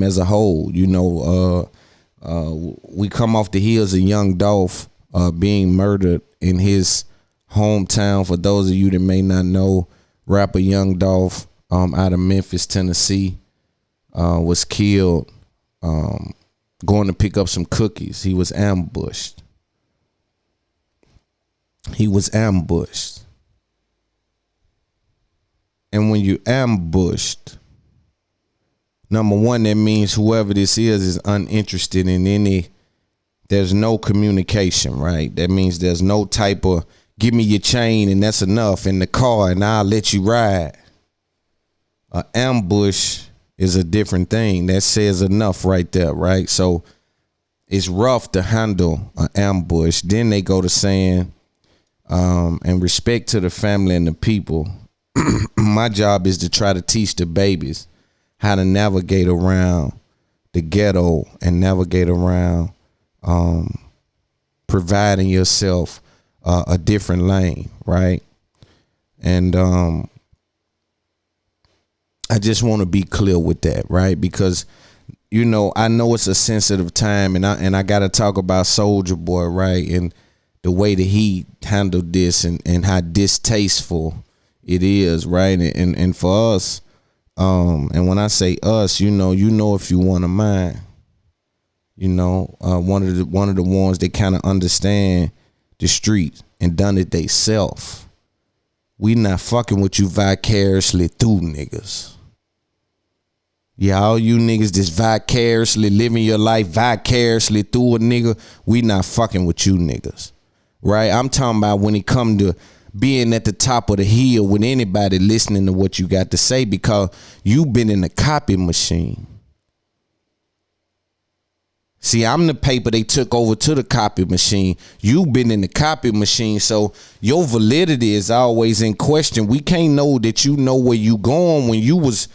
as a whole. We come off the heels of young Dolph being murdered in his hometown. For those of you that may not know, rapper Young Dolph out of Memphis, Tennessee, was killed going to pick up some cookies. He was ambushed. And when you ambushed, number one, that means whoever this is uninterested in there's no communication, right? That means there's no type of give me your chain and that's enough in the car and I'll let you ride. An ambush is a different thing. That says enough right there, right? So it's rough to handle an ambush. Then they go to saying, and respect to the family and the people. My job is to try to teach the babies how to navigate around the ghetto and navigate around providing yourself a different lane, right? And I just want to be clear with that, right? Because I know it's a sensitive time, and I got to talk about Soulja Boy, right? And the way that he handled this and how distasteful it is, right? And for us, and when I say us, if you one of mine, one of the ones that kind of understand the streets and done it they self. We not fucking with you vicariously through niggas. Yeah, all you niggas just vicariously living your life vicariously through a nigga, we not fucking with you niggas. Right? I'm talking about when it come to being at the top of the hill with anybody listening to what you got to say, because you've been in the copy machine. See, I'm the paper they took over to the copy machine. You've been in the copy machine, so your validity is always in question. We can't know that you know where you going when you was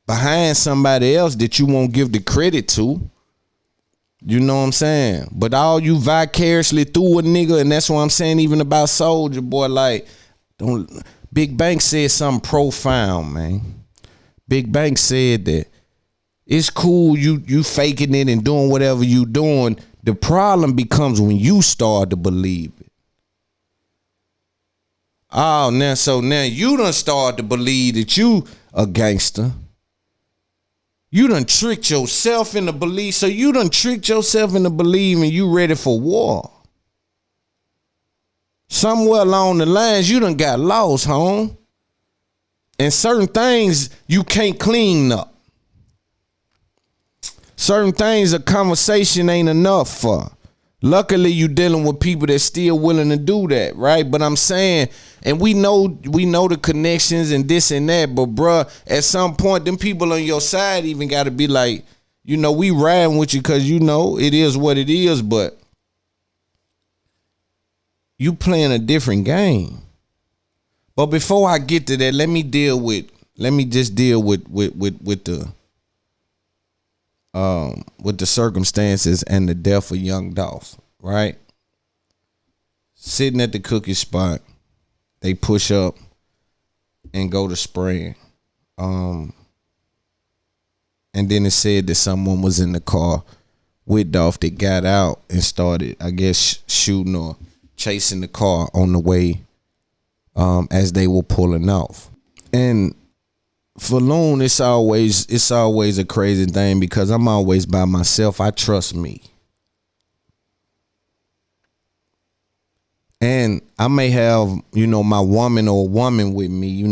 behind somebody else that you won't give the credit to. You know what I'm saying? But all you vicariously through a nigga, and that's what I'm saying even about Soulja Boy, like, Big Bank said something profound, man. Big Bank said that it's cool you faking it and doing whatever you doing. The problem becomes when you start to believe it. Oh, now you done start to believe that you a gangster. You done tricked yourself into belief. So you done tricked yourself into believing you ready for war. Somewhere along the lines, you done got lost, home. And certain things you can't clean up. Certain things a conversation ain't enough for. Luckily, you dealing with people that's still willing to do that, right? But I'm saying, and we know the connections and this and that, but bruh, at some point, them people on your side even got to be like, we riding with you because it is what it is, but you playing a different game. But before I get to that, let me just deal with the circumstances and the death of young Dolph, right? Sitting at the cookie spot, they push up and go to spraying. And then it said that someone was in the car with Dolph that got out and started, I guess, shooting or chasing the car on the way as they were pulling off. And for Loon, it's always a crazy thing because I'm always by myself. I trust me. And I may have, my woman or a woman with me,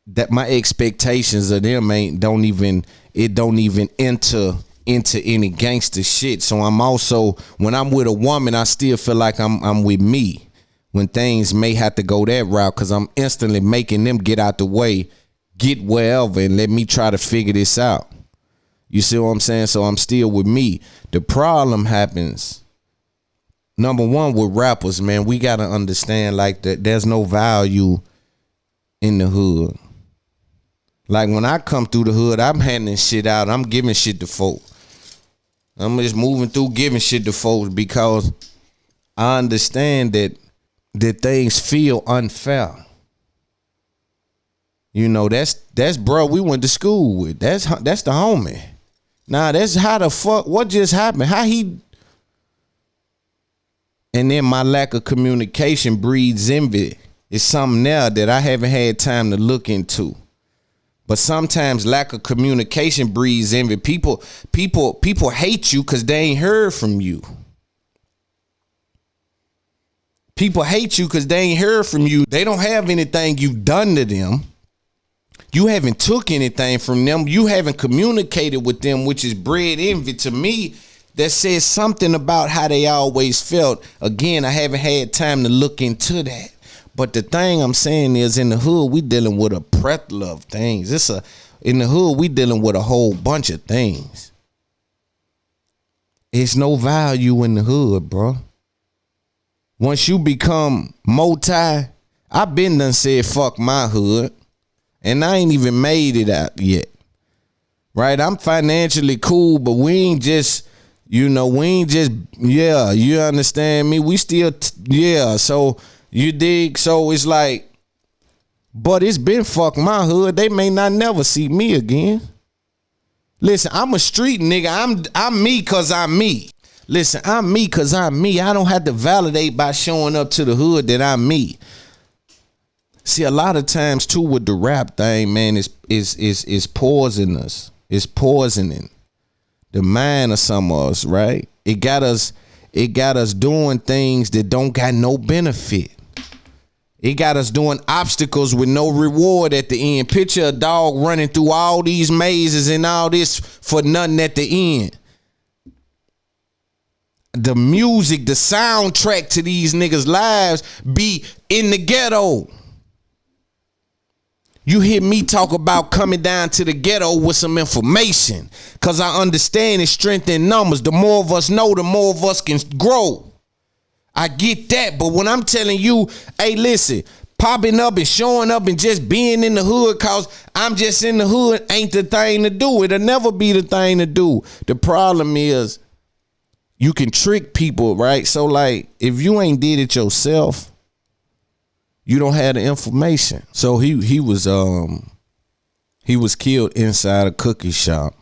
that my expectations of them don't even enter into any gangster shit. So I'm also, when I'm with a woman, I still feel like I'm with me when things may have to go that route, because I'm instantly making them get out the way, get wherever, and let me try to figure this out. You see what I'm saying? So I'm still with me. The problem happens, number one, with rappers, man. We gotta understand like that there's no value in the hood. Like when I come through the hood, I'm handing shit out. I'm giving shit to folk. I'm just moving through giving shit to folks because I understand that things feel unfair. That's bro we went to school with. That's the homie. Nah, that's how the fuck, what just happened? How he, and then my lack of communication breeds envy. It's something there that I haven't had time to look into. But sometimes lack of communication breeds envy. People hate you because they ain't heard from you. People hate you because they ain't heard from you. They don't have anything you've done to them. You haven't took anything from them. You haven't communicated with them, which is bred envy to me. That says something about how they always felt. Again, I haven't had time to look into that. But the thing I'm saying is, in the hood, we dealing with a plethora of things. In the hood, we dealing with a whole bunch of things. It's no value in the hood, bro. Once you become multi, I've been done said fuck my hood. And I ain't even made it out yet. Right? I'm financially cool, but we ain't just, you understand me? We still, so you dig? So it's like, but it's been fuck my hood. They may not never see me again. Listen, I'm a street nigga. I'm me cause I'm me. Listen, I'm me cause I'm me. I don't have to validate by showing up to the hood that I'm me. See, a lot of times too with the rap thing, man, is poisonous. It's poisoning the mind of some of us, right? It got us doing things that don't got no benefit. It got us doing obstacles with no reward at the end. Picture a dog running through all these mazes and all this for nothing at the end. The music, the soundtrack to these niggas' lives be in the ghetto. You hear me talk about coming down to the ghetto with some information, because I understand it's strength in numbers. The more of us know, the more of us can grow. I get that. But when I'm telling you, hey, listen, popping up and showing up and just being in the hood cause I'm just in the hood ain't the thing to do. It'll never be the thing to do. The problem is you can trick people, right? So like if you ain't did it yourself, you don't have the information. So he was killed inside a cookie shop.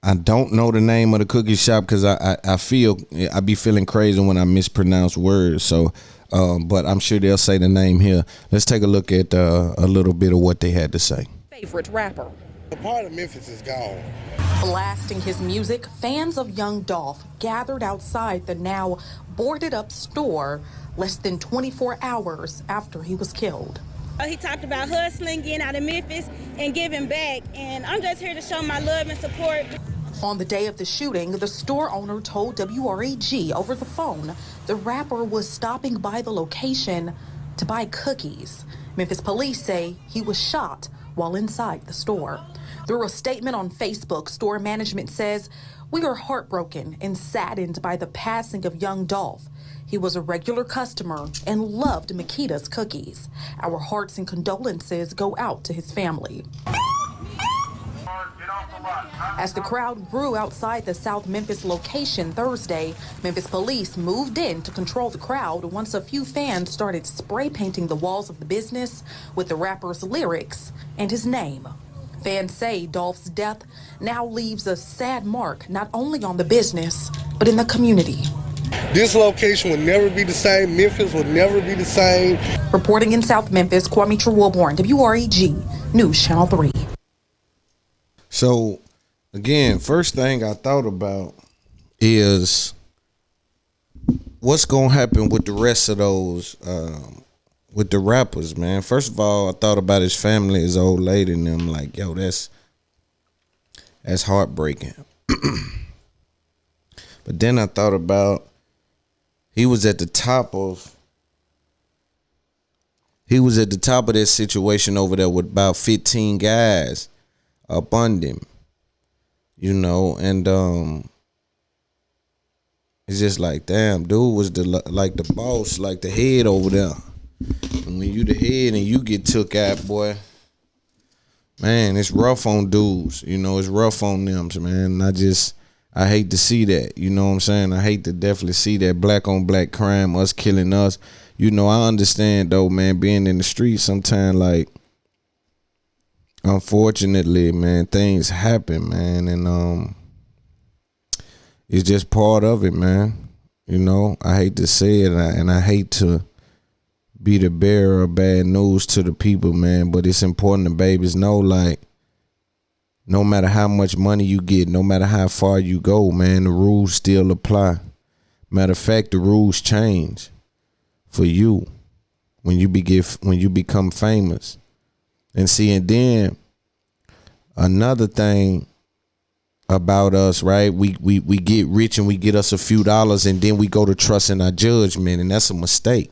I don't know the name of the cookie shop because I be feeling crazy when I mispronounce words. So, but I'm sure they'll say the name here. Let's take a look at a little bit of what they had to say. Favorite rapper. The part of Memphis is gone. Blasting his music, fans of young Dolph gathered outside the now boarded up store less than 24 hours after he was killed. He talked about hustling, getting out of Memphis, and giving back. And I'm just here to show my love and support. On the day of the shooting, the store owner told WREG over the phone the rapper was stopping by the location to buy cookies. Memphis police say he was shot while inside the store. Through a statement on Facebook, store management says, "We are heartbroken and saddened by the passing of young Dolph. He was a regular customer and loved Makita's cookies. Our hearts and condolences go out to his family." As the crowd grew outside the South Memphis location Thursday, Memphis police moved in to control the crowd once a few fans started spray painting the walls of the business with the rapper's lyrics and his name. Fans say Dolph's death now leaves a sad mark not only on the business, but in the community. This location would never be the same. Memphis would never be the same. Reporting in South Memphis, Kwame Trewellborn, WREG, News Channel 3. So, again, first thing I thought about is what's going to happen with the rest of those, with the rappers, man. First of all, I thought about his family, his old lady, and them like, yo, that's heartbreaking. But then I thought about he was at the top of that situation over there with about 15 guys up under him, you know, and it's just like, damn, dude was the boss, like the head over there. And when you the head and you get took out, boy, man, it's rough on dudes, you know, it's rough on them, man. I hate to see that, you know what I'm saying? I hate to definitely see that black on black crime, us killing us. You know, I understand though, man, being in the street sometimes, like, unfortunately, man, things happen, man, and it's just part of it, man. You know, I hate to say it, and I hate to be the bearer of bad news to the people, man, but it's important the babies know, like, no matter how much money you get, no matter how far you go, man, the rules still apply. Matter of fact, the rules change for you when you become famous. And see, and then another thing about us, right? We get rich and we get us a few dollars, and then we go to trusting our judgment, and that's a mistake.